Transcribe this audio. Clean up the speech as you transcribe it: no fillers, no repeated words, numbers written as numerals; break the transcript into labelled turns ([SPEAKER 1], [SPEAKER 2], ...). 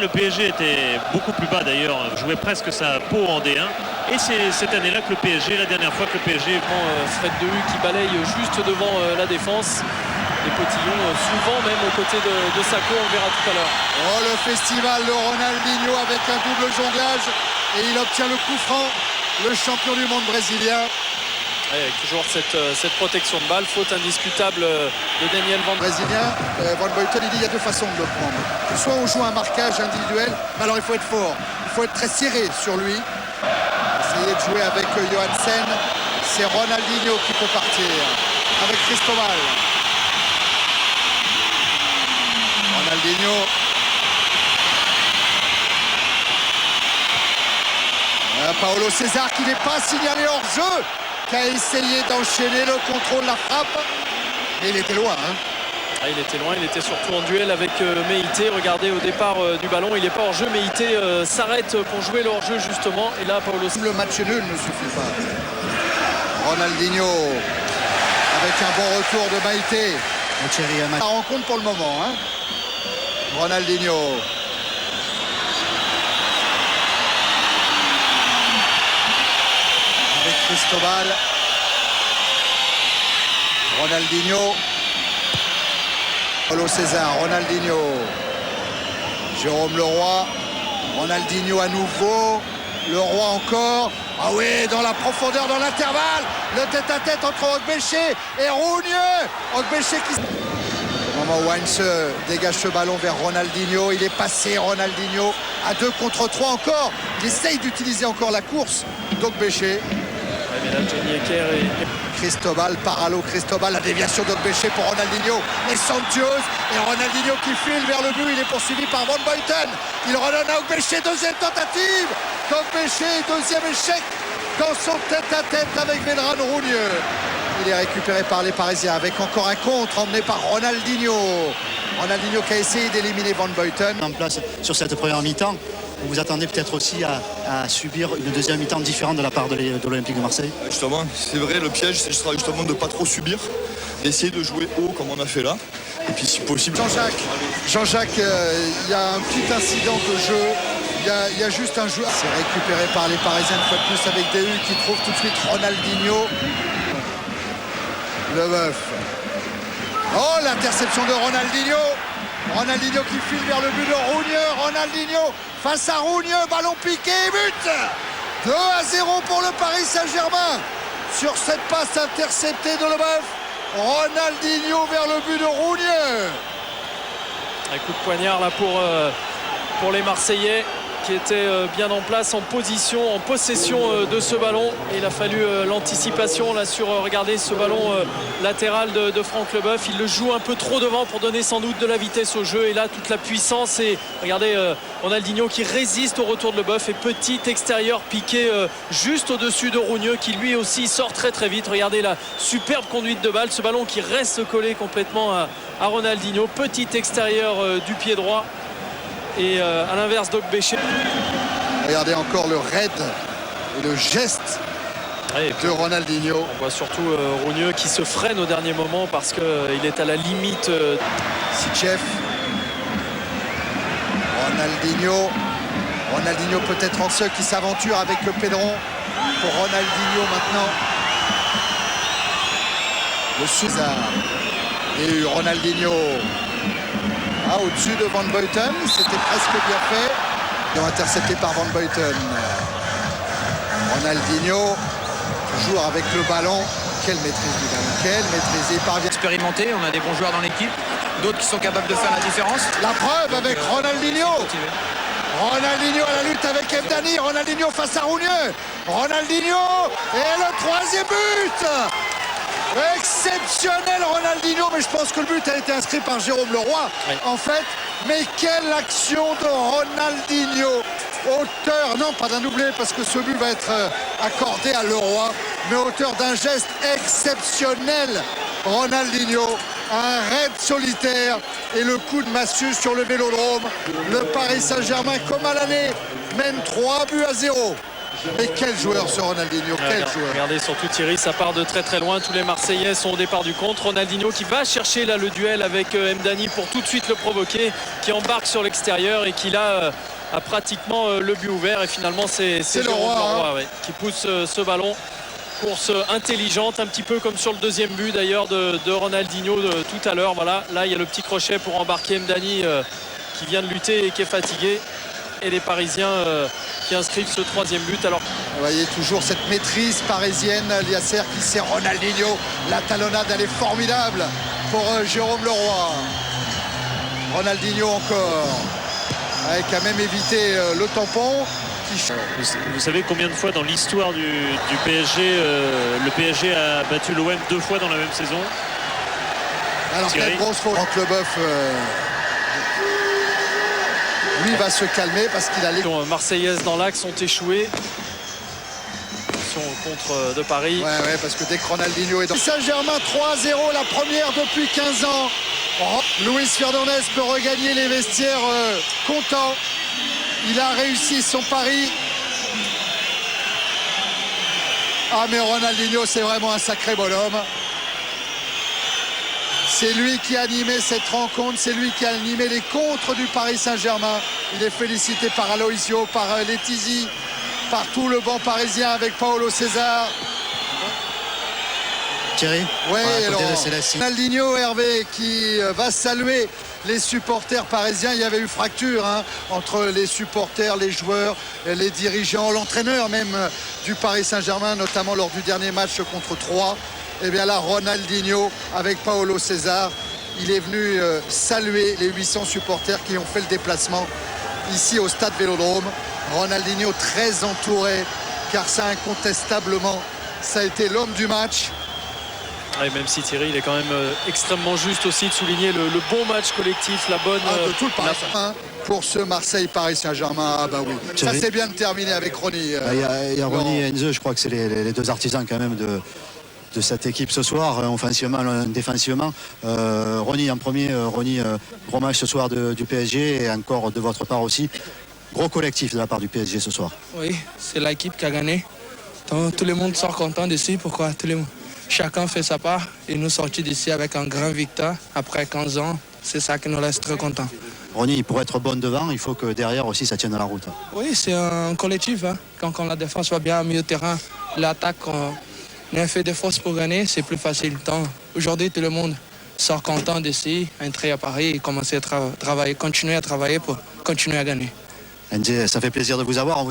[SPEAKER 1] le PSG était beaucoup plus bas d'ailleurs, jouait presque sa peau en D1. Et c'est cette année-là que le PSG, la dernière fois que le PSG...
[SPEAKER 2] Fred Dehu qui balaye juste devant la défense. Les Potillons souvent même aux côtés de Sako, on verra tout à l'heure.
[SPEAKER 3] Oh, le festival de Ronaldinho avec un double jonglage et il obtient le coup franc, le champion du monde brésilien.
[SPEAKER 2] Avec toujours cette protection de balle, faute indiscutable de Daniel Van
[SPEAKER 3] Brésilien, Van Buiten, il dit il y a deux façons de le prendre. Soit on joue un marquage individuel, mais alors il faut être fort, il faut être très serré sur lui. Essayer de jouer avec Johansen, c'est Ronaldinho qui peut partir avec Cristobal. Ronaldinho. Paolo César qui n'est pas signalé hors jeu, qui a essayé d'enchaîner le contrôle, la frappe. Et il était loin. Hein.
[SPEAKER 2] Ah, il était loin, il était surtout en duel avec Meïté. Regardez au départ du ballon, il n'est pas hors jeu. Meïté s'arrête pour jouer le hors jeu justement. Et là, Paolo César.
[SPEAKER 3] Le match nul ne suffit pas. Ronaldinho avec un bon retour de Meïté. La rencontre pour le moment. Hein. Ronaldinho. Avec Cristobal. Ronaldinho. Paulo César. Ronaldinho. Jérôme Leroy. Ronaldinho à nouveau. Leroy encore. Ah oui, dans la profondeur, dans l'intervalle. Le tête-à-tête entre Ogbeche et Rougneux. Ogbeche qui... Au moment où Heinz dégage ce ballon vers Ronaldinho, il est passé Ronaldinho à 2 contre 3 encore. Il essaye d'utiliser encore la course d'Ogbeche.
[SPEAKER 2] Ouais, mais là, Johnny Ecker et
[SPEAKER 3] Cristobal, Paralo, Cristobal, la déviation d'Ogbeche pour Ronaldinho est somptueuse. Et Ronaldinho qui file vers le but, il est poursuivi par Van Buiten. Il redonne à Ogbeche, deuxième tentative. Ogbeche, deuxième échec dans son tête-à-tête avec Vedran Rougneux. Il est récupéré par les Parisiens avec encore un contre emmené par Ronaldinho. Ronaldinho qui a essayé d'éliminer Van Buiten.
[SPEAKER 4] En place sur cette première mi-temps, vous attendez peut-être aussi à subir une deuxième mi-temps différente de la part de l'Olympique de Marseille?
[SPEAKER 5] Justement, c'est vrai, le piège, ce sera justement de ne pas trop subir, d'essayer de jouer haut comme on a fait là. Et puis si possible...
[SPEAKER 3] Jean-Jacques, il y a un petit incident de jeu. Il y a juste un joueur. C'est récupéré par les Parisiens une fois de plus avec Dehu qui trouve tout de suite Ronaldinho. Leboeuf. Oh, l'interception de Ronaldinho. Ronaldinho qui file vers le but de Rougneux. Ronaldinho face à Rougneux. Ballon piqué, but 2-0 pour le Paris Saint-Germain. Sur cette passe interceptée de Leboeuf. Ronaldinho vers le but de Rougneux.
[SPEAKER 2] Un coup de poignard là pour les Marseillais qui étaient bien en place, en position, en possession de ce ballon. Et il a fallu l'anticipation là sur, regardez ce ballon latéral de Franck Leboeuf. Il le joue un peu trop devant pour donner sans doute de la vitesse au jeu. Et là, toute la puissance. Et regardez Ronaldinho qui résiste au retour de Leboeuf. Et petit extérieur piqué juste au-dessus de Rougneux qui lui aussi sort très très vite. Regardez la superbe conduite de balle. Ce ballon qui reste collé complètement à Ronaldinho. Petit extérieur du pied droit. Et à l'inverse d'Ogbeche.
[SPEAKER 3] Regardez encore le raid et le geste de Ronaldinho.
[SPEAKER 2] On voit surtout Rougneux qui se freine au dernier moment parce qu'il est à la limite.
[SPEAKER 3] Sitchef. Ronaldinho peut-être en ceux qui s'aventure avec le Pédron. Pour Ronaldinho maintenant. Le César. Et Ronaldinho. Au-dessus de Van Buiten, c'était presque bien fait. Ils ont intercepté par Van Buiten. Ronaldinho, toujours avec le ballon. Quelle maîtrise du ballon, quelle maîtrise. Il parvient.
[SPEAKER 6] Expérimenté, on a des bons joueurs dans l'équipe, d'autres qui sont capables de faire la différence.
[SPEAKER 3] La preuve avec Ronaldinho. Ronaldinho à la lutte avec Mdani. Ronaldinho face à Rougneux. Ronaldinho et le troisième but. Exceptionnel Ronaldinho, mais je pense que le but a été inscrit par Jérôme Leroy. Oui. En fait, mais quelle action de Ronaldinho. Auteur, non pas d'un doublé parce que ce but va être accordé à Leroy, mais auteur d'un geste exceptionnel. Ronaldinho, un raid solitaire et le coup de massue sur le Vélodrome. Le Paris Saint-Germain, comme à l'année, mène 3-0. Et quel joueur ce Ronaldinho, quel joueur.
[SPEAKER 2] Regardez surtout Thierry, ça part de très très loin. Tous les Marseillais sont au départ du contre. Ronaldinho qui va chercher là le duel avec Mdani pour tout de suite le provoquer, qui embarque sur l'extérieur et qui là a pratiquement le but ouvert. Et finalement c'est Jérôme Leroy, ouais, qui pousse ce ballon. Course intelligente, un petit peu comme sur le deuxième but d'ailleurs de Ronaldinho tout à l'heure. Voilà, là il y a le petit crochet pour embarquer Mdani qui vient de lutter et qui est fatigué. Et les Parisiens qui inscrivent ce troisième but. Alors,
[SPEAKER 3] vous voyez toujours cette maîtrise parisienne. Liasser qui sait Ronaldinho. La talonnade, elle est formidable pour Jérôme Leroy. Ronaldinho encore. Qui a même évité le tampon.
[SPEAKER 1] Vous savez combien de fois dans l'histoire du PSG, le PSG a battu l'OM 2 fois dans la même saison?
[SPEAKER 3] Alors quelle grosse faute. Leboeuf, lui va se calmer parce qu'il a les
[SPEAKER 2] Marseillaises dans l'axe ont échoué. Attention au contre de Paris.
[SPEAKER 3] Ouais, parce que dès que Ronaldinho est dans Saint-Germain 3-0, la première depuis 15 ans. Luis Fernandez peut regagner les vestiaires content. Il a réussi son pari. Ah mais Ronaldinho, c'est vraiment un sacré bonhomme. C'est lui qui a animé cette rencontre, c'est lui qui a animé les contres du Paris Saint-Germain. Il est félicité par Aloisio, par Letizy, par tout le banc parisien avec Paulo César.
[SPEAKER 4] Thierry,
[SPEAKER 3] oui, Ronaldinho, Hervé, qui va saluer les supporters parisiens. Il y avait eu fracture entre les supporters, les joueurs, les dirigeants, l'entraîneur même du Paris Saint-Germain, notamment lors du dernier match contre Troyes. Et bien là, Ronaldinho avec Paulo César, il est venu saluer les 800 supporters qui ont fait le déplacement ici au stade Vélodrome. Ronaldinho très entouré, car ça incontestablement, ça a été l'homme du match.
[SPEAKER 2] Et même si Thierry, il est quand même extrêmement juste aussi de souligner le bon match collectif, la bonne...
[SPEAKER 3] de tout le Paris pour ce Marseille-Paris Saint-Germain. Ah bah oui, Thierry. Ça c'est bien de terminer avec Ronny.
[SPEAKER 4] Il y a Ronny et Enzo, je crois que c'est les deux artisans quand même de cette équipe ce soir, offensivement, défensivement. Ronny en premier, gros match ce soir du PSG et encore de votre part aussi. Gros collectif de la part du PSG ce soir.
[SPEAKER 7] Oui, c'est l'équipe qui a gagné. Donc, tout le monde sort content d'ici. Pourquoi chacun fait sa part et nous sortis d'ici avec un grand victoire après 15 ans. C'est ça qui nous laisse très contents.
[SPEAKER 4] Ronny, pour être bon devant, il faut que derrière aussi ça tienne la route.
[SPEAKER 7] Oui, c'est un collectif. Quand la défense va bien au milieu de terrain, l'attaque, on a fait des forces pour gagner, c'est plus facile. Aujourd'hui, tout le monde sort content d'ici, entrer à Paris et commencer à travailler, continuer à travailler pour continuer à gagner.
[SPEAKER 4] NJ, ça fait plaisir de vous avoir.